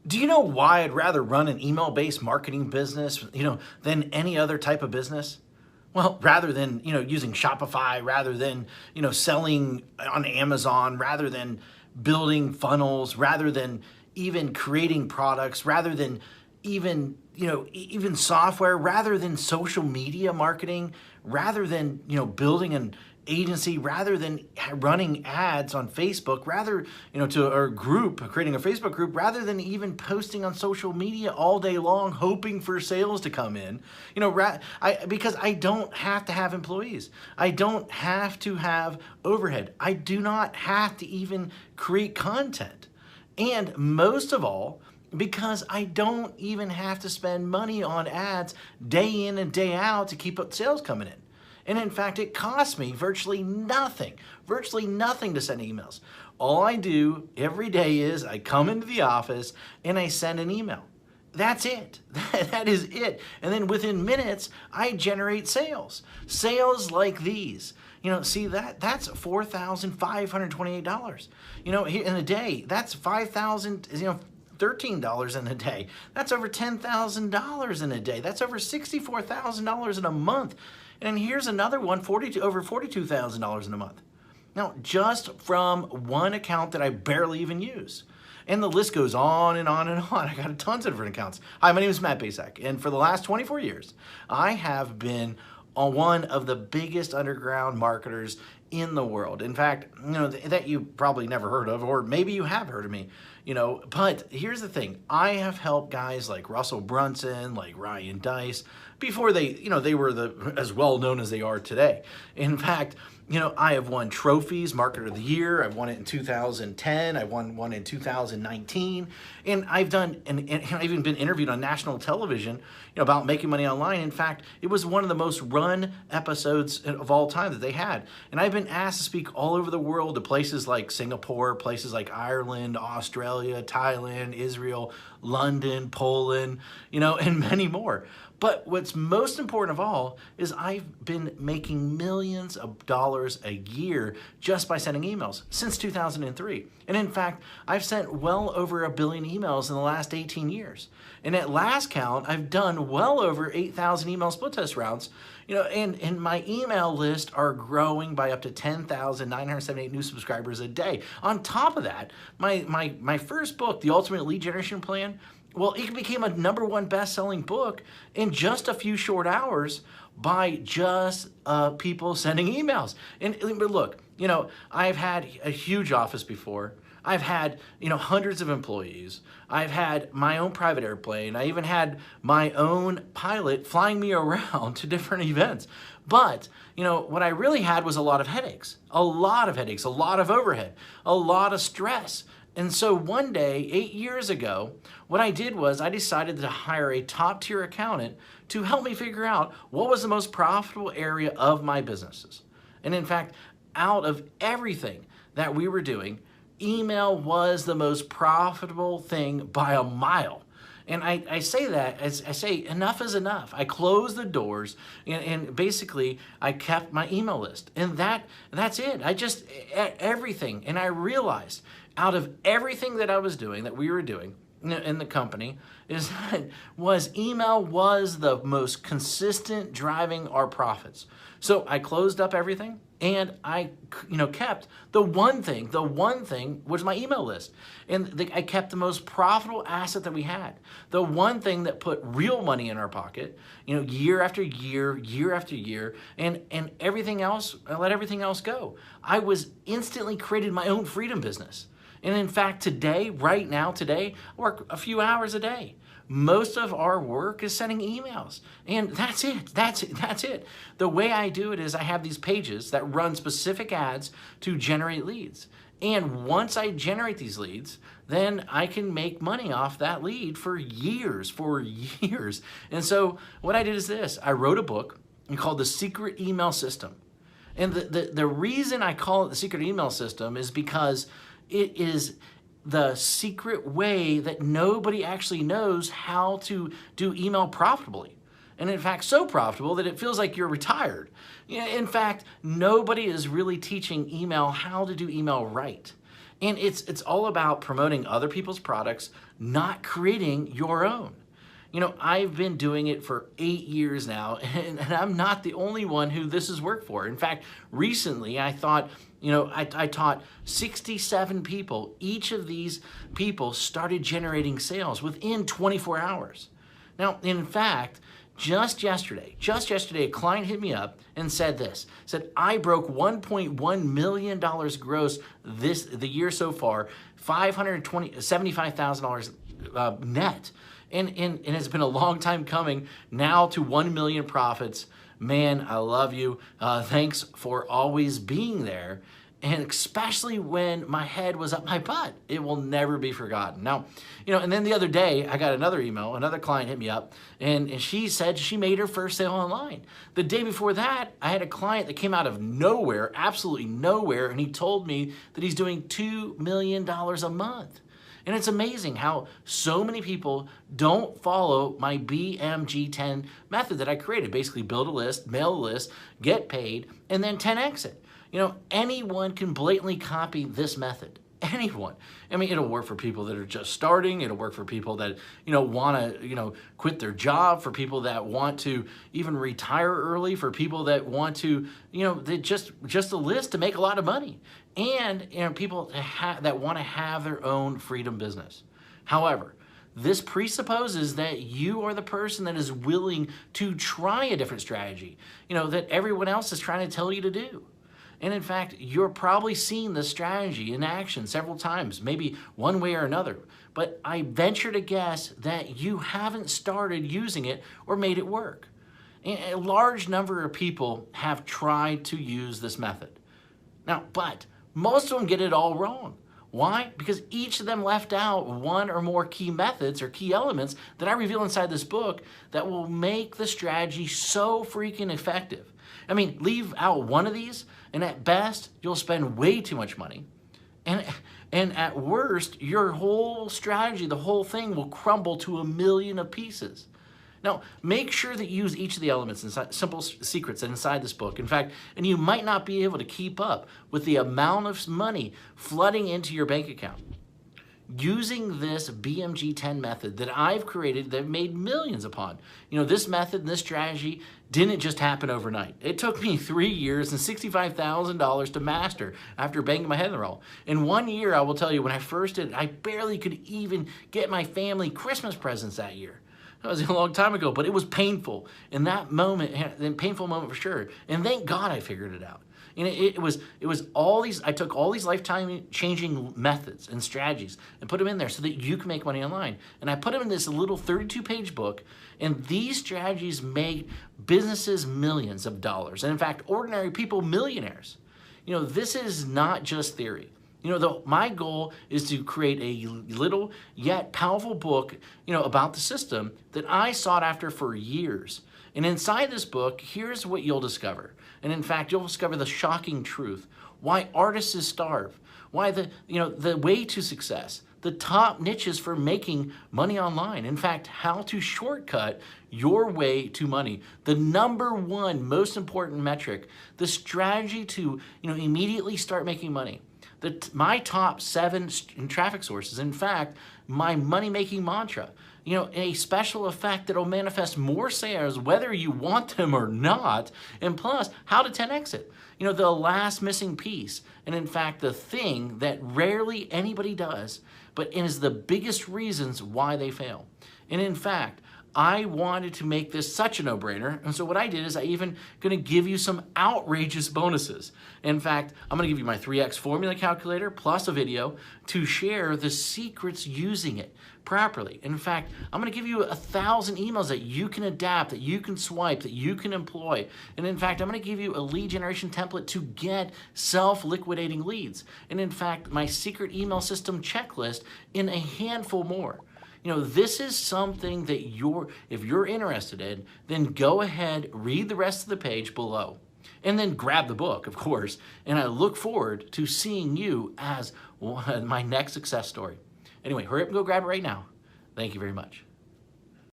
Do you know why I'd rather run an email-based marketing business, than any other type of business? Well, rather than, using Shopify, rather than, selling on Amazon, rather than building funnels, rather than even creating products, rather than even, even software, rather than social media marketing, rather than, building an agency, rather than running ads on Facebook, rather, to our group, creating a Facebook group, rather than even posting on social media all day long, hoping for sales to come in, because I don't have to have employees. I don't have to have overhead. I do not have to even create content. And most of all, because I don't even have to spend money on ads day in and day out to keep up sales coming in. And in fact, it costs me virtually nothing to send emails. All I do every day is I come into the office and I send an email. That's it. That is it. And then within minutes, I generate sales. Sales like these. See that's $4,528. In a day, that's $5,000, $13 in a day. That's over $10,000 in a day. That's over $64,000 in a month. And here's another one, over $42,000 in a month. Now, just from one account that I barely even use. And the list goes on and on and on. I got tons of different accounts. Hi, my name is Matt Basak, and for the last 24 years, I have been one of the biggest underground marketers in the world. In fact, that you probably never heard of, or maybe you have heard of me, but here's the thing. I have helped guys like Russell Brunson, like Ryan Deiss, before they were as well known as they are today. In fact, I have won trophies, Marketer of the Year. I've won it in 2010. I won one in 2019. And I've even been interviewed on national television, about making money online. In fact, it was one of the most run episodes of all time that they had. And I've been asked to speak all over the world to places like Singapore, places like Ireland, Australia, Thailand, Israel, London, Poland, and many more. But what's most important of all is I've been making millions of dollars a year just by sending emails since 2003. And in fact, I've sent well over 1 billion emails in the last 18 years. And at last count, I've done well over 8,000 email split test rounds. And my email list are growing by up to 10,978 new subscribers a day. On top of that, my first book, The Ultimate Lead Generation Plan, well, it became a #1 best-selling book in just a few short hours by just people sending emails. But look, I've had a huge office before. I've had, hundreds of employees. I've had my own private airplane. I even had my own pilot flying me around to different events. But, what I really had was a lot of headaches, a lot of overhead, a lot of stress. And so one day, 8 years ago, what I did was I decided to hire a top-tier accountant to help me figure out what was the most profitable area of my businesses. And in fact, out of everything that we were doing, email was the most profitable thing by a mile. And I say that as I say, enough is enough. I closed the doors and basically I kept my email list. And that's it. Everything. And I realized out of everything that I was doing, that we were doing in the company, email was the most consistent driving our profits. So I closed up everything and I kept the one thing was my email list. And I kept the most profitable asset that we had. The one thing that put real money in our pocket, year after year, year after year, and everything else, I let everything else go. I was instantly created my own freedom business. And in fact, right now, I work a few hours a day. Most of our work is sending emails. And that's it. The way I do it is I have these pages that run specific ads to generate leads. And once I generate these leads, then I can make money off that lead for years. And so what I did is this. I wrote a book called The Secret Email System. And the reason I call it The Secret Email System is because it is the secret way that nobody actually knows how to do email profitably. And in fact, so profitable that it feels like you're retired. In fact, nobody is really teaching email how to do email right. And it's all about promoting other people's products, not creating your own. You know, I've been doing it for 8 years now, and I'm not the only one who this has worked for. In fact, recently I thought, you know, I taught 67 people. Each of these people started generating sales within 24 hours. Now, in fact, just yesterday, a client hit me up and said this, said, I broke $1.1 million gross the year so far, $75,000 net. And it's been a long time coming now to 1 million profits. Man, I love you. Thanks for always being there. And especially when my head was up my butt, it will never be forgotten. Now, you know, and then the other day I got another email, another client hit me up, and she said she made her first sale online. The day before that, I had a client that came out of nowhere, absolutely nowhere, and he told me that he's doing $2 million a month. And it's amazing how so many people don't follow my BMG10 method that I created. Basically build a list, mail a list, get paid, and then 10x it. You know, anyone can blatantly copy this method. Anyone. I mean, it'll work for people that are just starting. It'll work for people that, you know, want to, you know, quit their job, for people that want to even retire early, for people that want to, you know, they just a list to make a lot of money. And, you know, people that want to have their own freedom business. However, this presupposes that you are the person that is willing to try a different strategy, you know, that everyone else is trying to tell you to do. And in fact, you're probably seen this strategy in action several times, maybe one way or another. But I venture to guess that you haven't started using it or made it work. And a large number of people have tried to use this method. Now, but most of them get it all wrong. Why? Because each of them left out one or more key methods or key elements that I reveal inside this book that will make the strategy so freaking effective. I mean, leave out one of these, and at best, you'll spend way too much money. And at worst, your whole strategy, the whole thing will crumble to 1,000,000 of pieces. Now, make sure that you use each of the elements inside, simple secrets inside this book. In fact, and you might not be able to keep up with the amount of money flooding into your bank account. Using this BMG10 method that I've created, that I've made millions upon. You know, this method and this strategy didn't just happen overnight. It took me 3 years and $65,000 to master after banging my head in the wall. In 1 year, I will tell you, when I first did it, I barely could even get my family Christmas presents that year. That was a long time ago, but it was painful. In that moment, a painful moment for sure. And thank God I figured it out. And it was all these, I took all these lifetime changing methods and strategies and put them in there so that you can make money online. And I put them in this little 32-page book, and these strategies make businesses millions of dollars. And in fact, ordinary people millionaires. You know, this is not just theory. You know, my goal is to create a little yet powerful book, you know, about the system that I sought after for years. And inside this book, here's what you'll discover. And in fact, you'll discover the shocking truth. Why artists starve. Why the way to success. The top niches for making money online. In fact, how to shortcut your way to money. The #1 most important metric. The strategy to, you know, immediately start making money. My top 7 traffic sources. In fact, my money-making mantra. You know, a special effect that will manifest more sales whether you want them or not, and plus, how to 10x it. You know, the last missing piece, and in fact, the thing that rarely anybody does, but is the biggest reasons why they fail. And in fact, I wanted to make this such a no-brainer, and so what I did is I even gonna give you some outrageous bonuses. In fact, I'm gonna give you my 3x formula calculator plus a video to share the secrets using it properly. In fact, I'm gonna give you 1,000 emails that you can adapt, that you can swipe, that you can employ. And in fact, I'm gonna give you a lead generation template to get self-liquidating leads. And in fact, my secret email system checklist in a handful more. You know, this is something that if you're interested in, then go ahead, read the rest of the page below, and then grab the book, of course. And I look forward to seeing you as my next success story. Anyway, hurry up and go grab it right now. Thank you very much.